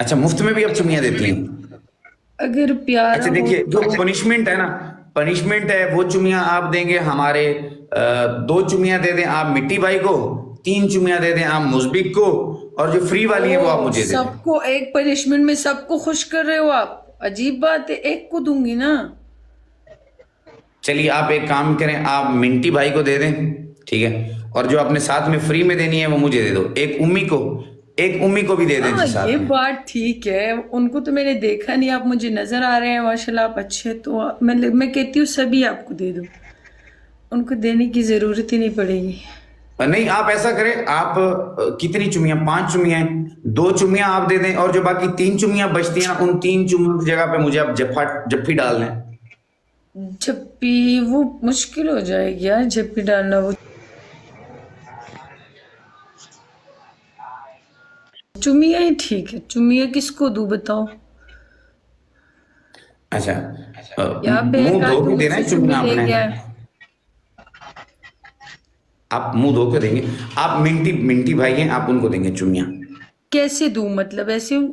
अच्छा, मुफ्त में भी आप चुम्मियां देती हैं? अगर प्यारा अच्छा हो देखिए, जो तो। पनिशमेंट है ना, पनिशमेंट है वो चुम्मियां आप देंगे हमारे, 2 चुम्मियां दे दें आप मिट्टी भाई को, 3 चुम्मियां दे दें आप मुस्बिक को, और जो फ्री वाली है वो आप ओ, मुझे दे दें। सबको एक पनिशमेंट में सबको खुश कर रहे हो आप? अजीब बात है, एक को दूंगी ना। चलिए आप एक काम करें, आप मिंटी भाई को दे दें, ठीक है, और जो आपने साथ में फ्री में देनी है वो मुझे दे दो, एक उम्मी को भी दे दें हाँ, जी ये साथ में। बात ठीक है। उनको तो मैंने देखा नहीं, आप मुझे नजर आ रहे हैं माशाल्लाह, आप अच्छे। तो मैं कहती हूँ सभी आपको दे दूं, उनको देने की जरूरत ही नहीं पड़ेगी। नहीं, आप ऐसा करें, आप कितनी चुम्मियां, 5 चुम्मियां हैं, 2 चुम्मियां आप दे दें, और जो बाकी 3 चुम्मियां बचती हैं ना, उन 3 चुम्मियों की जगह पे मुझे आप जफ्फी डाल दें। झप्पी वो मुश्किल हो जाएगी यार, झप्पी डालना। वो चुमिया ही ठीक है। चुमिया किसको दूं बताओ? अच्छा, यहाँ पे एक मुंह धो आके के देना मुझसे है चुम्मी चुम्मियां ले आपने, गया है। आप मुंह धो के देंगे। आप मिंटी मिंटी भाई हैं, आप उनको देंगे चुम्मियां। कैसे दूं मतलब? ऐसे ऐसे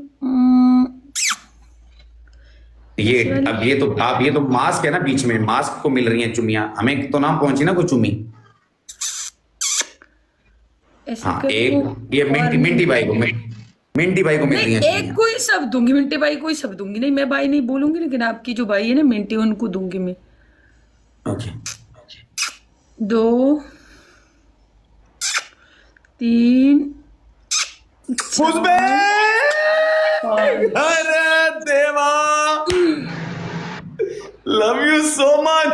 ये वाली? अब ये तो आप, ये तो मास्क है ना, बीच में मास्क को मिल रही हैं चुम्मियां, हमें तो ना पहुंची ना कोई चुम्मी। ऐसे हाँ, करो एक ये और मिंटी भाई को, मिंटी भाई को मिल नहीं, रही हैं एक चुम्मियां। को ही सब दूंगी। मिंटे भाई को ही सब दूंगी। नहीं, मैं भाई नहीं बोलूंगी, लेकिन आपकी जो भाई है ना मिंटी, उनको दूंगी मैं। ओके। 2 3 मुझे 4 5। अरे देवा, लव यू सो मच।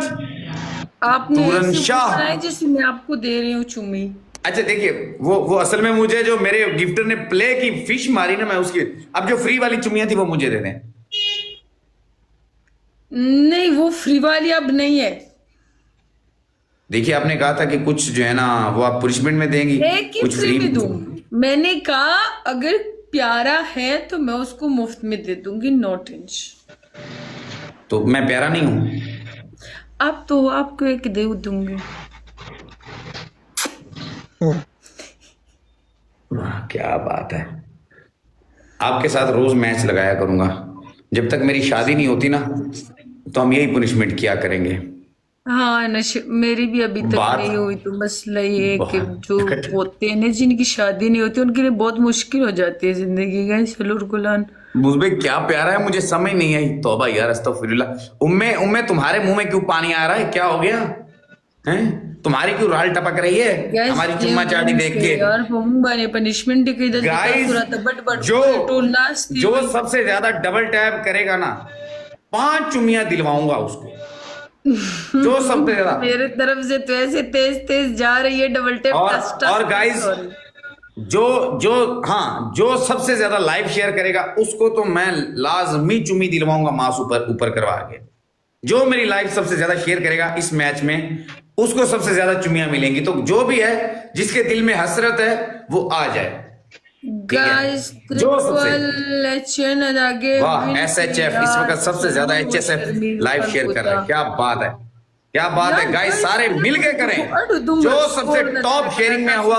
आपने तूरन ऐसे शाह। बोला है जैसे मैं आपको दे रही हूँ चुम्मी। अच्छा देखिए, वो असल में मुझे जो मेरे गिफ्टर ने प्ले की फिश मारी ना, मैं उसकी, अब जो फ्री वाली चुम्मियां थी वो मुझे दे दें। नहीं, वो फ्री वाली अब नहीं है। देखिए, आपने कहा था कि कुछ जो है ना वो आप पनिशमेंट में देंगी, एक ही कुछ फ्री फ्री में में। दूंगी। मैंने कहा अगर प्यारा है तो मैं उसको मुफ्त में दे दूंगी, नो टेंशन। तो मैं प्यारा नहीं हूं? अब तो आपको एक दे दूंगी। वाह क्या बात है। आपके साथ रोज मैच लगाया करूंगा, जब तक मेरी शादी नहीं होती ना, तो हम यही पनिशमेंट किया करेंगे। हाँ, मेरी भी अभी तक बात नहीं हुई। तो मसला ये है कि जो बहुत होते हैं ना, जिनकी शादी नहीं होती, उनके लिए बहुत मुश्किल हो जाती है जिंदगी का। सलूर गुलान। मुझे क्या प्यारा है, मुझे समझ नहीं आई। तौबा यार, अस्तगफिरुल्लाह। उम्मे उम्मे तुम्हारे मुंह में क्यों पानी आ रहा है, क्या हो गया हैं? तुम्हारी क्यों राल टपक रही है गैस हमारी ये चुम्मा चाटी देख के? यार हम बने पनिशमेंट के इधर गाइस, बट बट जो टोल नास्ती जो हुई। सबसे ज्यादा डबल टैप करेगा ना, 5 चुम्मियां दिलवाऊंगा उसको, जो सबसे ज्यादा। मेरे तरफ से तो ऐसे तेज तेज जा रही है डबल टेप, टस टस और टस गाइस, हो रही। जो जो हाँ, जो सबसे ज्यादा लाइव शेयर करेगा उसको तो मैं लाजमी चुम्मी दिलवाऊंगा मांस ऊपर ऊपर करवा के। जो मेरी लाइव सबसे ज्यादा शेयर करेगा इस मैच में, उसको सबसे ज्यादा चुम्मियां मिलेंगी। तो जो भी है, जिसके दिल में हसरत है, वो आ जाए, ठीक है? गाइस, जो सबसे, ट्रिपल एचएन आगे वाह, विन SHF इस किया। वक्त सबसे ज्यादा चलो HSF शर्मील लाइव शेयर कर रहा है। फरकुता। क्या बात है, क्या बात है यार गाइस, गाइस, सारे मिलके करें। अड़ दूंगा जो सबसे स्कोर टॉप शेयरिंग में हुआ